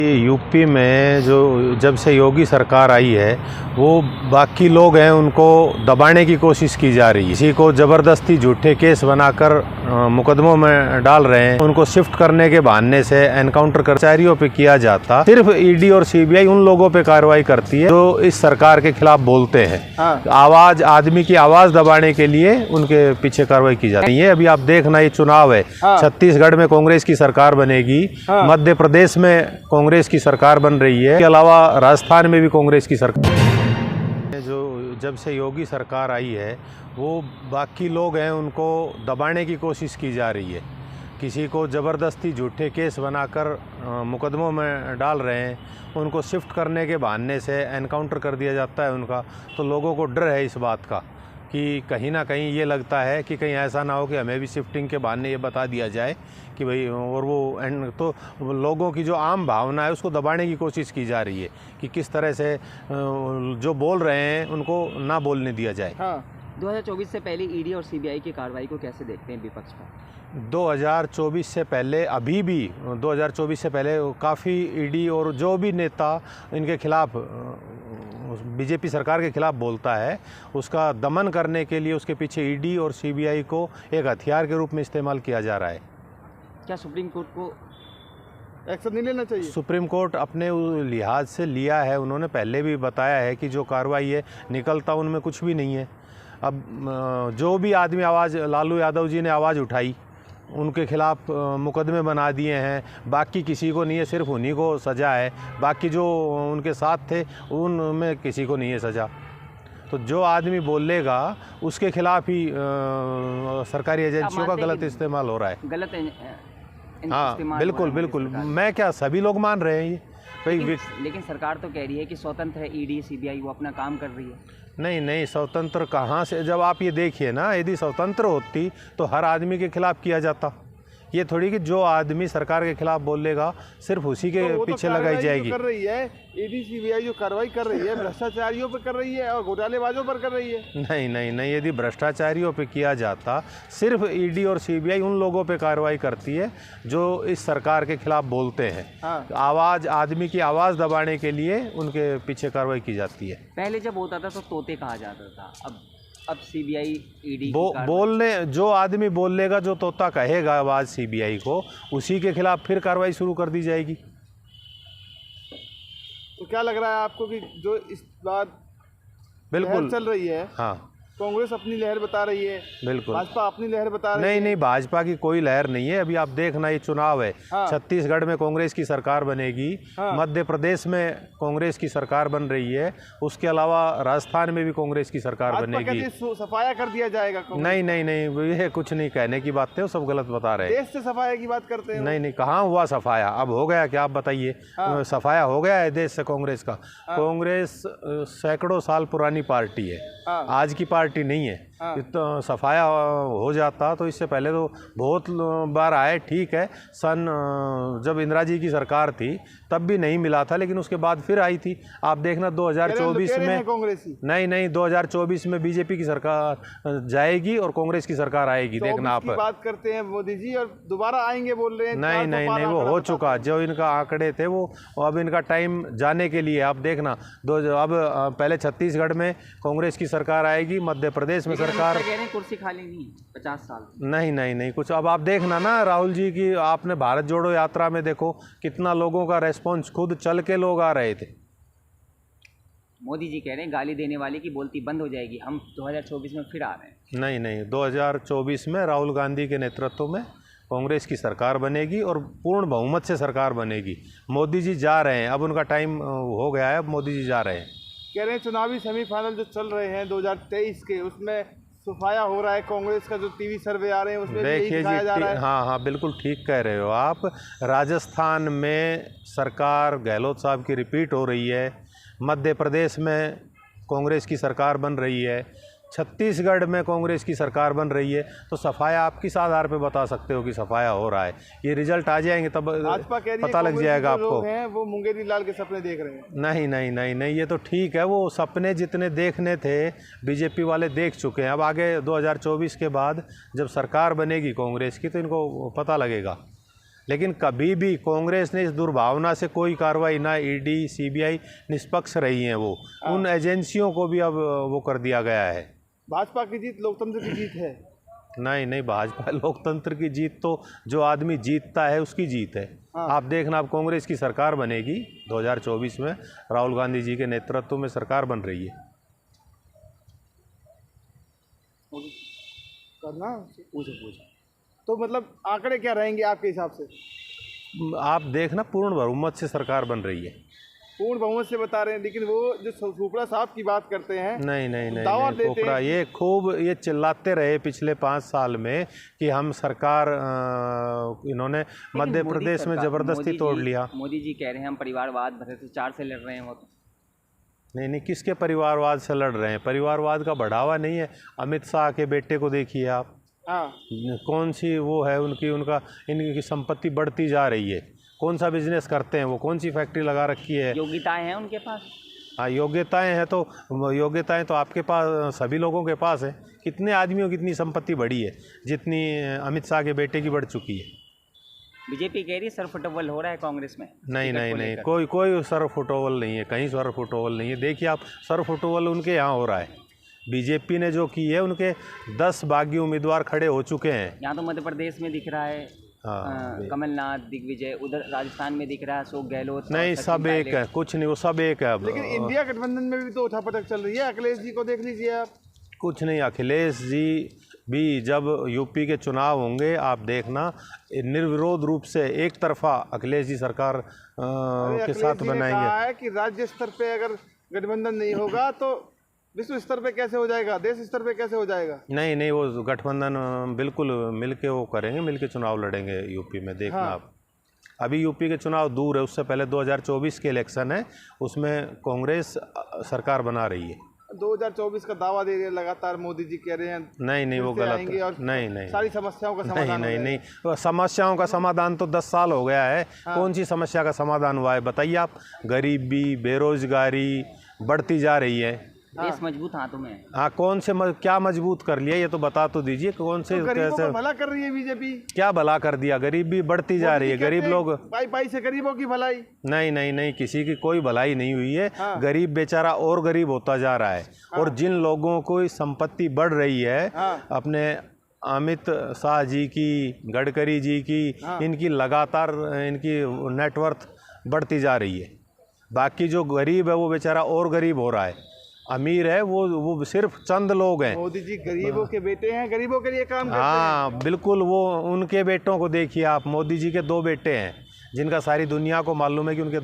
UP में जो जब से योगी सरकार आई है वो बाकी लोग हैं उनको दबाने की कोशिश की जा रही है। किसी को ज़बरदस्ती झूठे केस बनाकर मुकदमों में डाल रहे हैं। उनको शिफ्ट करने के बहाने से एनकाउंटर कर्मचारियों पे किया जाता। सिर्फ ईडी और सीबीआई उन लोगों पे कार्रवाई करती है जो इस सरकार के खिलाफ बोलते हैं। आवाज़ आदमी की आवाज़ दबाने के लिए उनके पीछे कार्रवाई की जाती है। अभी आप देखना, ये चुनाव है, छत्तीसगढ़ में कांग्रेस की सरकार बनेगी, मध्य प्रदेश में कांग्रेस की सरकार बन रही है, इसके अलावा राजस्थान में भी कांग्रेस की सरकार। जो जब से योगी सरकार आई है वो बाकी लोग हैं उनको दबाने की कोशिश की जा रही है। किसी को ज़बरदस्ती झूठे केस बनाकर मुकदमों में डाल रहे हैं। उनको शिफ्ट करने के बहाने से एनकाउंटर कर दिया जाता है उनका। तो लोगों को डर है इस बात का कि कहीं ना कहीं ये लगता है कि कहीं ऐसा ना हो कि हमें भी शिफ्टिंग के बहाने ये बता दिया जाए कि भाई, और वो तो लोगों की जो आम भावना है उसको दबाने की कोशिश की जा रही है कि किस तरह से जो बोल रहे हैं उनको ना बोलने दिया जाए। 2024 से पहले ईडी और सीबीआई की कार्रवाई को कैसे देखते हैं विपक्ष पर? 2024 से पहले, अभी भी 2024 से पहले काफ़ी ईडी और जो भी नेता इनके खिलाफ, बीजेपी सरकार के खिलाफ बोलता है, उसका दमन करने के लिए उसके पीछे ईडी और सीबीआई को एक हथियार के रूप में इस्तेमाल किया जा रहा है। क्या सुप्रीम कोर्ट को एक्शन नहीं लेना चाहिए? सुप्रीम कोर्ट अपने लिहाज से लिया है। उन्होंने पहले भी बताया है कि जो कार्रवाई है निकलता उनमें कुछ भी नहीं है। अब जो भी आदमी आवाज़, लालू यादव जी ने आवाज़ उठाई, उनके खिलाफ मुकदमे बना दिए हैं। बाकी किसी को नहीं है, सिर्फ उन्हीं को सज़ा है। बाकी जो उनके साथ थे उनमें किसी को नहीं है सज़ा। तो जो आदमी बोलेगा उसके खिलाफ ही सरकारी एजेंसियों का गलत इस्तेमाल हो रहा है। गलत हाँ, बिल्कुल बिल्कुल। मैं क्या, सभी लोग मान रहे हैं ये। लेकिन सरकार तो कह रही है कि स्वतंत्र है ईडी सीबीआई, वो अपना काम कर रही है। नहीं, स्वतंत्र कहाँ से? जब आप ये देखिए ना, यदि स्वतंत्र होती तो हर आदमी के खिलाफ किया जाता। ये थोड़ी कि जो आदमी सरकार के खिलाफ बोलेगा सिर्फ उसी के पीछे लगाई जाएगी। कर रही है ईडी सीबीआई, जो कार्रवाई कर रही है भ्रष्टाचारियों पर कर रही है और घोटालेबाजों पर कर रही है। नहीं, यदि भ्रष्टाचारियों पे किया जाता, सिर्फ ईडी और सीबीआई उन लोगों पे कार्रवाई करती है जो इस सरकार के खिलाफ बोलते हैं। आवाज़ आदमी की आवाज़ दबाने के लिए उनके पीछे कार्रवाई की जाती है। पहले जब होता था तो तोते कहा जाता था, अब सीबीआई ईडी बोलने, जो आदमी बोलेगा, जो तोता कहेगा आवाज़ सीबीआई को, उसी के खिलाफ फिर कार्रवाई शुरू कर दी जाएगी। तो क्या लग रहा है आपको कि जो इस बार बिल्कुल चल रही है, हाँ, कांग्रेस अपनी लहर बता रही है, बिल्कुल, भाजपा अपनी लहर बता रही है? नहीं, भाजपा की कोई लहर नहीं है। अभी आप देखना, ये चुनाव है, छत्तीसगढ़ में कांग्रेस की सरकार बनेगी, मध्य प्रदेश में कांग्रेस की सरकार बन रही है, उसके अलावा राजस्थान में भी कांग्रेस की सरकार बनेगी। सफाया कर दिया जाएगा? नहीं, ये कुछ नहीं कहने की बात है, वो सब गलत बता रहे हैं। देश से सफाया की बात करते हैं? नहीं, कहाँ हुआ सफाया? अब हो गया क्या? आप बताइए। सफाया हो गया है देश से कांग्रेस का? कांग्रेस सैकड़ों साल पुरानी पार्टी है, आज की पार्टी नहीं है। तो सफाया हो जाता तो इससे पहले तो बहुत बार आए, ठीक है। जब इंदिरा जी की सरकार थी तब भी नहीं मिला था, लेकिन उसके बाद फिर आई थी। आप देखना 2024 में, नहीं, 2024 में बीजेपी की सरकार जाएगी और कांग्रेस की सरकार आएगी। देखना आप बात करते हैं मोदी जी और दोबारा आएंगे बोल रहे हैं। नहीं, वो हो चुका। जो इनका आंकड़े थे वो अब इनका टाइम जाने के लिए। आप देखना, अब पहले छत्तीसगढ़ में कांग्रेस की सरकार आएगी, मध्य प्रदेश में सरकार, कुर्सी खाली नहीं 50 साल। नहीं कुछ। अब आप देखना ना, राहुल जी की आपने भारत जोड़ो यात्रा में देखो कितना लोगों का रेस्पॉन्स, खुद चल के लोग आ रहे थे। मोदी जी कह रहे हैं गाली देने वाले की बोलती बंद हो जाएगी, हम 2024 में फिर आ रहे हैं। नहीं, 2024 में राहुल गांधी के नेतृत्व में कांग्रेस की सरकार बनेगी और पूर्ण बहुमत से सरकार बनेगी। मोदी जी जा रहे हैं, अब उनका टाइम हो गया है, अब मोदी जी जा रहे हैं। कह रहे हैं चुनावी सेमीफाइनल जो चल रहे हैं 2023 के, उसमें सफाया हो रहा है कांग्रेस का। जो टीवी सर्वे आ रहे हैं उसमें देखिए जी, जा रहा है। हाँ, बिल्कुल ठीक कह रहे हो आप। राजस्थान में सरकार गहलोत साहब की रिपीट हो रही है, मध्य प्रदेश में कांग्रेस की सरकार बन रही है, छत्तीसगढ़ में कांग्रेस की सरकार बन रही है। तो सफाया आप किस आधार पे बता सकते हो कि सफाया हो रहा है? ये रिजल्ट आ जाएंगे तब पता लग जाएगा आपको। वो मुंगेरी लाल के सपने देख रहे हैं। नहीं, ये तो ठीक है। वो सपने जितने देखने थे बीजेपी वाले देख चुके हैं। अब आगे 2024 के बाद जब सरकार बनेगी कांग्रेस की तो इनको पता लगेगा। लेकिन कभी भी कांग्रेस ने इस दुर्भावना से कोई कार्रवाई, ना ईडी सीबीआई निष्पक्ष रही हैं वो, उन एजेंसियों को भी अब वो कर दिया गया है। भाजपा की जीत लोकतंत्र की जीत है। नहीं नहीं, भाजपा लोकतंत्र की जीत तो जो आदमी जीतता है उसकी जीत है। आप देखना, अब कांग्रेस की सरकार बनेगी 2024 में, राहुल गांधी जी के नेतृत्व में सरकार बन रही है। करना पूछो तो मतलब आंकड़े क्या रहेंगे आपके हिसाब से? आप देखना, पूर्ण बहुमत से सरकार बन रही है। पूर्ण बहुमत से बता रहे हैं, लेकिन वो जो सुपड़ा साहब की बात करते हैं, नहीं दावा नहीं, देते पोखरा हैं। ये खूब ये चिल्लाते रहे पिछले 5 साल में कि हम सरकार, इन्होंने मध्य प्रदेश में जबरदस्ती तोड़ लिया। मोदी जी कह रहे हैं हम परिवारवाद भ्रष्टाचार से लड़ रहे हैं। वो तो नहीं, किसके परिवारवाद से लड़ रहे हैं? परिवारवाद का बढ़ावा नहीं है। अमित शाह के बेटे को देखिए आप, हाँ, कौन सी वो है इनकी संपत्ति बढ़ती जा रही है। कौन सा बिजनेस करते हैं वो, कौन सी फैक्ट्री लगा रखी है? योग्यताएं हैं उनके पास। हाँ, योग्यताएं हैं तो योग्यताएं तो आपके पास, सभी लोगों के पास है। कितने आदमियों की इतनी संपत्ति बढ़ी है जितनी अमित शाह के बेटे की बढ़ चुकी है? बीजेपी कह रही है सर फुटबॉल हो रहा है कांग्रेस में। नहीं, कोई सर फुटबॉल नहीं है, कहीं सर फुटबॉल नहीं है। देखिए आप, सर फुटबॉल उनके यहाँ हो रहा है। बीजेपी ने जो की है, उनके 10 बागी उम्मीदवार खड़े हो चुके हैं। यहाँ तो मध्य प्रदेश में दिख रहा है कमलनाथ, दिग्विजय, उधर राजस्थान में दिख रहा है अशोक गहलोत। नहीं, सब एक है, कुछ नहीं, वो सब एक है अब। लेकिन इंडिया गठबंधन में भी तो उठापटक चल रही है। अखिलेश जी को देख लीजिए आप। कुछ नहीं, अखिलेश जी भी जब यूपी के चुनाव होंगे, आप देखना, निर्विरोध रूप से एक तरफा अखिलेश जी सरकार के साथ बनाएंगे। कहा है कि राज्य स्तर पे अगर गठबंधन नहीं होगा तो विश्व स्तर पे कैसे हो जाएगा, देश स्तर पे कैसे हो जाएगा? नहीं, वो गठबंधन बिल्कुल मिलके वो करेंगे, मिलके चुनाव लड़ेंगे यूपी में। देखना आप, अभी यूपी के चुनाव दूर है, उससे पहले 2024 के इलेक्शन है, उसमें कांग्रेस सरकार बना रही है। 2024 का दावा दे रहे हैं लगातार, मोदी जी कह रहे हैं नहीं, वो गलत है। नहीं, सारी समस्याओं का समाधान नहीं, समस्याओं का समाधान तो 10 साल हो गया है। कौन सी समस्या का समाधान हुआ है बताइए आप? गरीबी, बेरोजगारी बढ़ती जा रही है। देश मजबूत हाथों में है। हाँ, कौन से क्या मजबूत कर लिया, ये तो बता तो दीजिए। कौन से कैसे भला कर रही है बीजेपी? क्या भला कर दिया? गरीबी बढ़ती जा रही है, गरीब लोग, पाई से गरीबों की भलाई। नहीं, किसी की कोई भलाई नहीं हुई है। गरीब बेचारा और गरीब होता जा रहा है। और जिन लोगों को संपत्ति बढ़ रही है, अपने अमित शाह जी की, गडकरी जी की, इनकी लगातार इनकी नेटवर्थ बढ़ती जा रही है। बाकी जो गरीब है वो बेचारा और गरीब हो रहा है। अमीर है वो सिर्फ चंद लोग हैं। मोदी जी गरीबों के बेटे हैं, गरीबों के लिए काम करते हैं। हाँ, बिल्कुल, वो उनके बेटों को देखिए आप। मोदी जी के 2 बेटे हैं जिनका सारी दुनिया को मालूम है कि उनके